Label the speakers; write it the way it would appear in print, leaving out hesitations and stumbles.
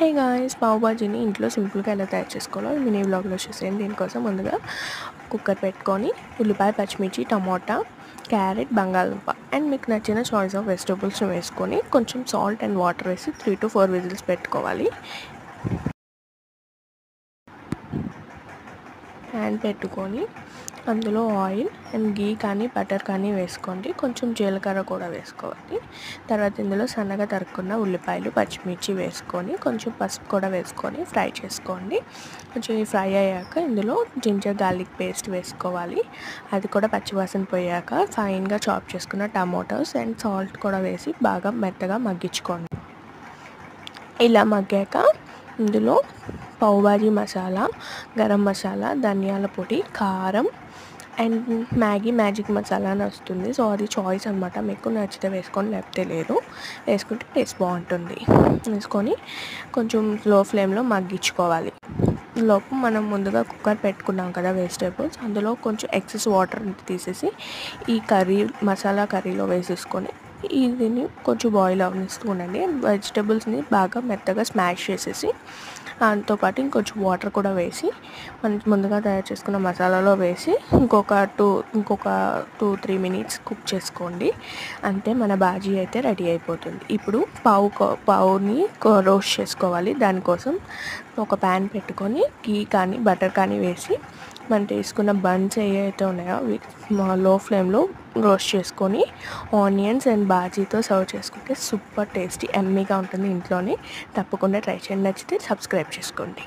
Speaker 1: Hey guys, pav బాజీని ఇంట్లో సింపుల్గా ఎలా తయారు చేసుకోవాలో మినీ వ్లాగ్లో చూసేయండి. దీనికోసం ముందుగా కుక్కర్ పెట్టుకొని ఉల్లిపాయ, పచ్చిమిర్చి, టమోటా, క్యారెట్, బంగాళదుంప అండ్ మీకు నచ్చిన చాయిస్ ఆఫ్ వెజిటబుల్స్ని వేసుకొని కొంచెం సాల్ట్ అండ్ వాటర్ వేసి 3 to 4 విజిల్స్ పెట్టుకోవాలి. ప్యాన్ పెట్టుకొని అందులో ఆయిల్ అండ్ గీ కానీ బటర్ కానీ వేసుకోండి. కొంచెం జీలకర్ర కూడా వేసుకోవాలి. తర్వాత ఇందులో సన్నగా తరుక్కున్న ఉల్లిపాయలు, పచ్చిమిర్చి వేసుకొని కొంచెం పసుపు కూడా వేసుకొని ఫ్రై చేసుకోండి. కొంచెం ఫ్రై అయ్యాక ఇందులో జింజర్ గార్లిక్ పేస్ట్ వేసుకోవాలి. అది కూడా పచ్చివాసన పోయాక ఫైన్గా చాప్ చేసుకున్న టమాటోస్ అండ్ సాల్ట్ కూడా వేసి బాగా మెత్తగా మగ్గించుకోండి. ఇలా మగ్గాక ఇందులో పావ్ బాజీ మసాలా, గరం మసాలా, ధనియాల పొడి, కారం అండ్ మ్యాజిక్ మసాలా అని వస్తుంది. సో అది చాయిస్ అనమాట. మీకు నచ్చితే వేసుకొని, లేకపోతే లేదు. వేసుకుంటే టేస్ట్ బాగుంటుంది. వేసుకొని కొంచెం లో ఫ్లేమ్లో మగ్గించుకోవాలి. లోపు మనం ముందుగా కుక్కర్ పెట్టుకున్నాం కదా వెజిటేబుల్స్, అందులో కొంచెం ఎక్సెస్ వాటర్ తీసేసి ఈ మసాలా కర్రీలో వేసేసుకొని దీన్ని కొంచెం బాయిల్ అవనిస్తూ ఉండండి. వెజిటేబుల్స్ని బాగా మెత్తగా స్మాష్ చేసేసి దాంతోపాటు ఇంకొంచెం వాటర్ కూడా వేసి మనం ముందుగా తయారు చేసుకున్న మసాలాలో వేసి ఇంకొక 2-3 మినిట్స్ కుక్ చేసుకోండి. అంతే, మన బాజీ అయితే రెడీ అయిపోతుంది. ఇప్పుడు పావుని రోస్ట్ చేసుకోవాలి. దానికోసం ఒక ప్యాన్ పెట్టుకొని గీ కానీ బటర్ కానీ వేసి మనం తీసుకున్న బన్స్ ఏవైతే ఉన్నాయో అవి లో ఫ్లేమ్లో రోస్ట్ చేసుకొని ఆనియన్స్ అండ్ బాజీతో సర్వ్ చేసుకుంటే సూపర్ టేస్టీ ఎమ్మీగా ఉంటుంది. ఇంట్లోనే తప్పకుండా ట్రై చేయండి. నచ్చితే సబ్స్క్రైబ్ చేసుకోండి.